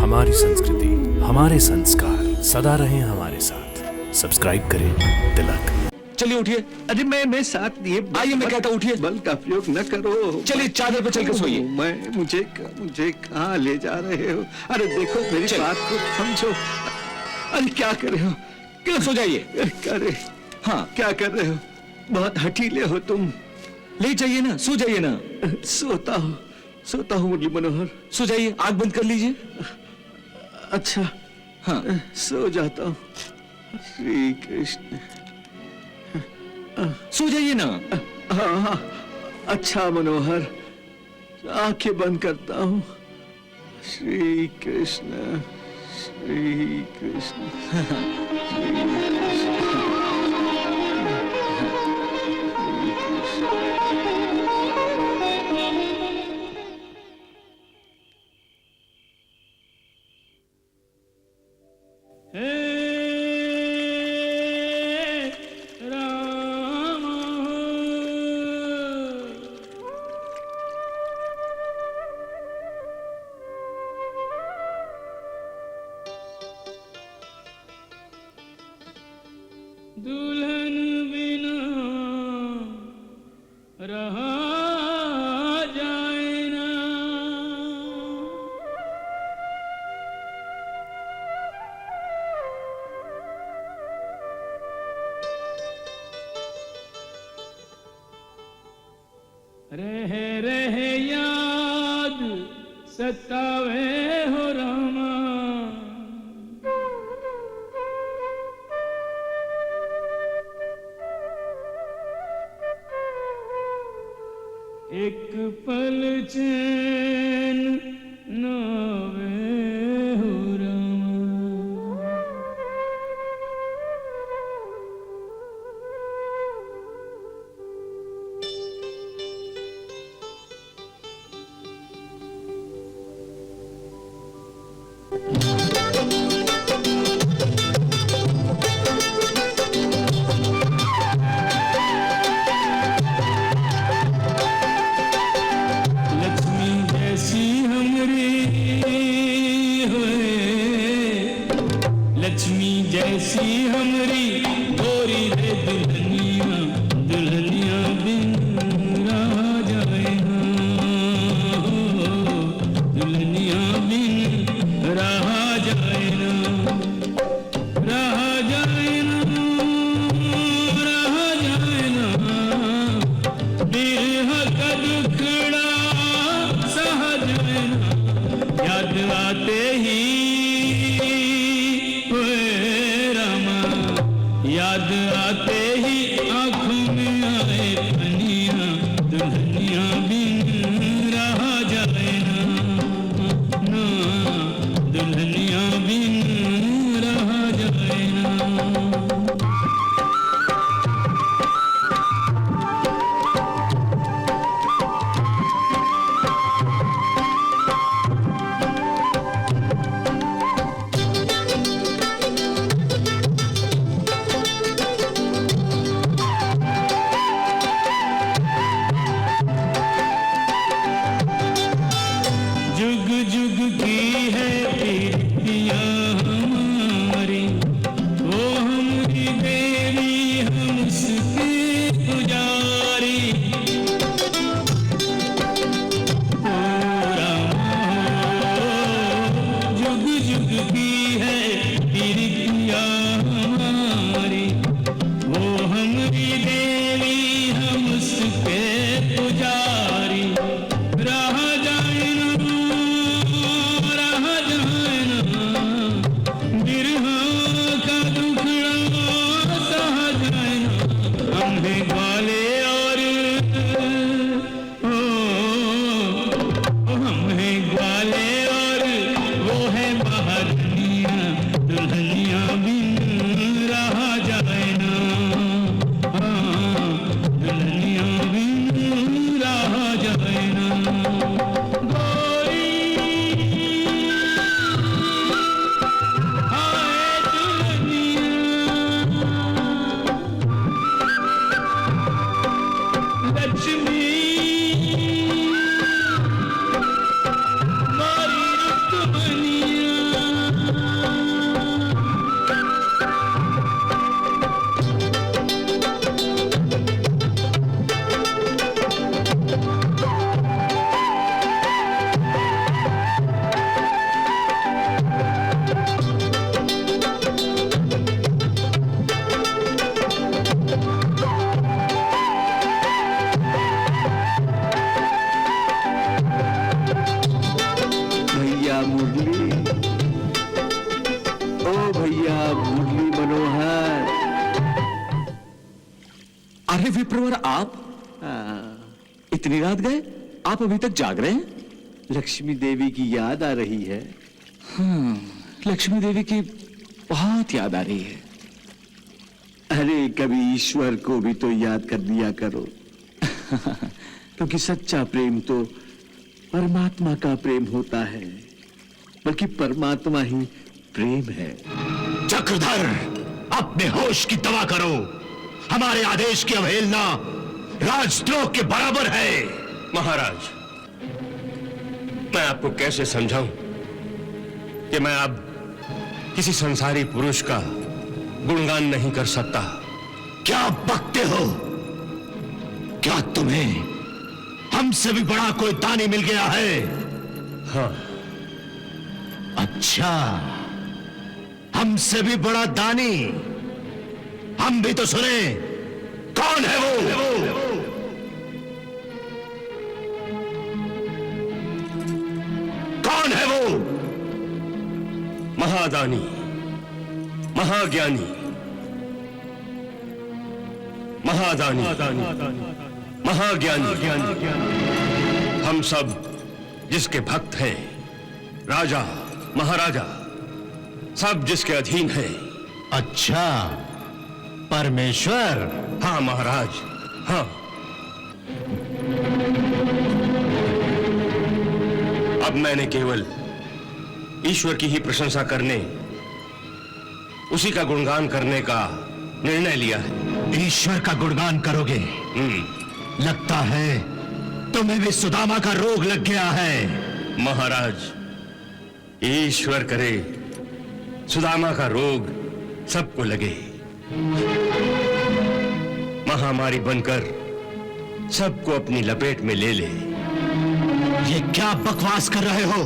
हमारी संस्कृति, हमारे संस्कार सदा रहें हमारे साथ। सब्सक्राइब करें तिलक। चलिए उठिए। अरे मैं साथ दिए। आइए, मैं कहता उठिए। बल का प्रयोग न करो। चलिए चादर पे चल के सोइए। मुझे कहाँ ले जा रहे हो? अरे देखो मेरी बात को समझो। अरे क्या कर रहे हो? क्यों? सो जाइए। अरे हाँ, क्या कर रहे हो? बहुत हठीले हो तुम। ले जाइए ना, सो जाइए ना। सोता हूँ मुरली मनोहर। सो जाइए, आंख बंद कर लीजिए। अच्छा, हाँ, सो जाता हूँ। श्री कृष्ण। सो जाइए ना। हाँ, अच्छा मनोहर, आंखें बंद करता हूँ। श्री कृष्ण, श्री कृष्ण, श्री कृष्ण। दुल्हन बिना रहा जाए ना, रह रह याद सतावे हो रामा, एक पल चैन न आवे हो रामा। लक्ष्मी जैसी हमरी होए, लक्ष्मी जैसी हमरी गोरी रे दुल्हनिया, दुल्हनिया बिन रहा जाए ना, दुल्हनिया बिन रहा जाए ना, रहा जाए ना, रहा जाए ना, बिरह का दुखड़ा सह जाए ना, याद आते ही ओए रामा, याद आते ही आंखों में आए पनिया, दुल्हनिया बिन रहा जाए ना, ना दुल्हनिया बिन रहा जाए ना। जुग जुग की है प्रीतियां हमारी, वो हमारी देवी हम उसकी पुजारी, ओ रामा, जुग जुग की है प्रीतियां हमारी, वो हमारी देवी हम उसके पुजारी, रहा जाए ना, रहा जाए ना, बिरहा का दुखड़ा सह जाए ना, हम हैं ग्वाले और हम हैं ग्वाले और वो है बहरनिया, दुल्हनिया बिन रहा जाए ना, हाँ, दुल्हनिया बिन रहा जाए ना। गोरी हाय दुल्हनिया, लक्ष्मी मारी रुक्मनिया, विप्रवर आप इतनी रात गए? आप अभी तक जाग रहे हैं? लक्ष्मी देवी की याद आ रही है। लक्ष्मी देवी की बहुत याद आ रही है। अरे कभी ईश्वर को भी तो याद कर दिया करो। क्योंकि सच्चा प्रेम तो परमात्मा का प्रेम होता है, बल्कि परमात्मा ही प्रेम है। चक्रधर, अपने होश की दवा करो। हमारे आदेश की अवहेलना राजद्रोह के बराबर है। महाराज, मैं आपको कैसे समझाऊं कि मैं अब किसी संसारी पुरुष का गुणगान नहीं कर सकता। क्या बकते हो? क्या तुम्हें हमसे भी बड़ा कोई दानी मिल गया है? हाँ। अच्छा, हमसे भी बड़ा दानी? हम भी तो सुने। कौन है वो? कौन है वो? महादानी, महाज्ञानी, महादानी, महाज्ञानी, हम सब जिसके भक्त हैं, राजा महाराजा सब जिसके अधीन हैं। अच्छा, परमेश्वर? हाँ महाराज, हाँ। अब मैंने केवल ईश्वर की ही प्रशंसा करने, उसी का गुणगान करने का निर्णय लिया है। ईश्वर का गुणगान करोगे? लगता है तुम्हें भी सुदामा का रोग लग गया है। महाराज, ईश्वर करे सुदामा का रोग सबको लगे, महामारी बनकर सबको अपनी लपेट में ले ले। ये क्या बकवास कर रहे हो?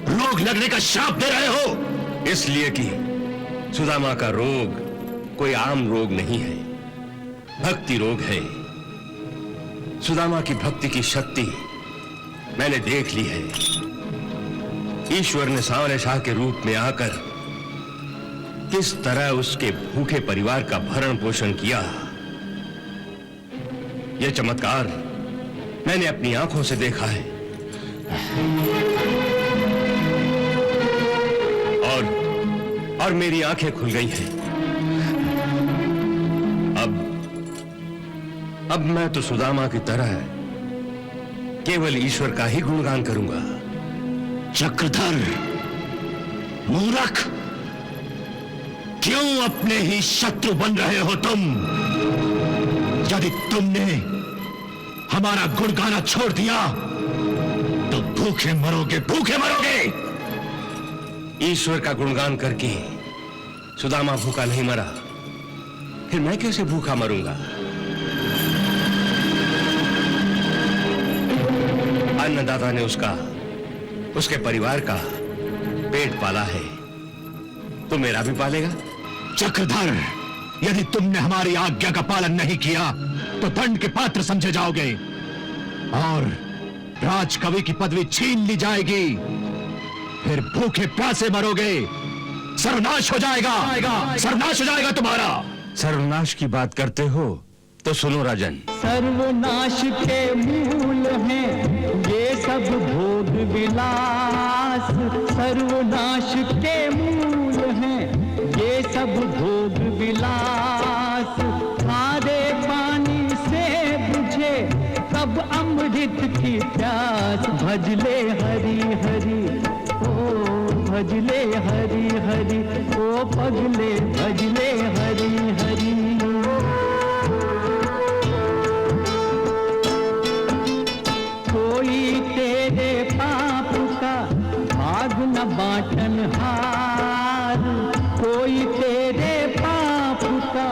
रोग लगने का श्राप दे रहे हो? इसलिए कि सुदामा का रोग कोई आम रोग नहीं है, भक्ति रोग है। सुदामा की भक्ति की शक्ति मैंने देख ली है। ईश्वर ने सांवरे शाह के रूप में आकर किस तरह उसके भूखे परिवार का भरण पोषण किया, यह चमत्कार मैंने अपनी आंखों से देखा है। और मेरी आंखें खुल गई हैं। अब मैं तो सुदामा की तरह केवल ईश्वर का ही गुणगान करूंगा। चक्रधर, मूर्ख, क्यों अपने ही शत्रु बन रहे हो तुम? यदि तुमने हमारा गुणगाना छोड़ दिया तो भूखे मरोगे, भूखे मरोगे। ईश्वर का गुणगान करके सुदामा भूखा नहीं मरा, फिर मैं कैसे भूखा मरूंगा? अन्नदाता ने उसके परिवार का पेट पाला है, तो मेरा भी पालेगा। चक्रधर, यदि तुमने हमारी आज्ञा का पालन नहीं किया तो दंड के पात्र समझे जाओगे और राजकवि की पदवी छीन ली जाएगी। फिर भूखे प्यासे मरोगे, सर्वनाश हो जाएगा, सर्वनाश हो जाएगा तुम्हारा। सर्वनाश की बात करते हो तो सुनो राजन। सर्वनाश के मूल हैं ये सब भोग विलास। सर्वनाश के मूल हैं ये सब भोग विलास। खारे पानी से बुझे कब अमृत की प्यास। भजले हरि हरि ओ भजले हरि हरि ओ पगले भजले हरि हरि। कोई तेरे पाप का भाग न बाटन हार। कोई तेरे पाप का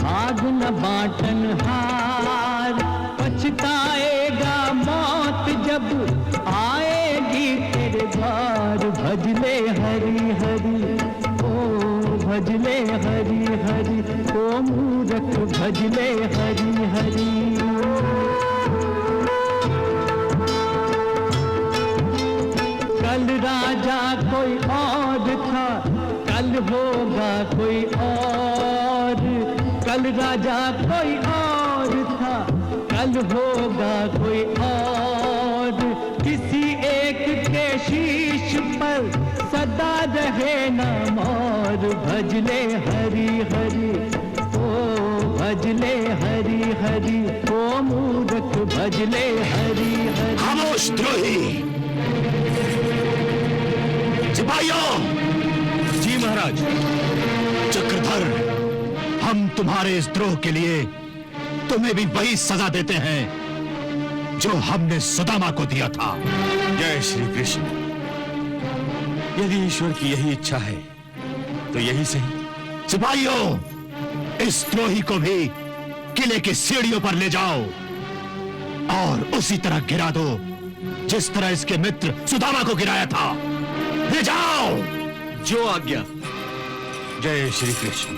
भाग न बाटन हार। पछताएगा मौत जब आएगी तेरे द्वार। भजले हरि हरि ओ भजले हरि हरि ओ मूरख भजले हरि हरि। कल राजा कोई और था, कल होगा कोई और। कल राजा कोई और था, कल होगा कोई और, किसी एक के शीश पर सदा रहे नाम और। भजले हरि हरि ओ भजले हरि हरि, ओ मूर्ख भजले हरि हरि। खामोश द्रोही! सिपाहियों! जी महाराज। चक्रधर, हम तुम्हारे इस द्रोह के लिए तुम्हें भी वही सजा देते हैं जो हमने सुदामा को दिया था। जय श्री कृष्ण। यदि ईश्वर की यही इच्छा है तो यही सही। सिपाहियों, इस द्रोही को भी किले की सीढ़ियों पर ले जाओ और उसी तरह गिरा दो जिस तरह इसके मित्र सुदामा को गिराया था। ले जाओ। जो आज्ञा। जय श्री कृष्ण।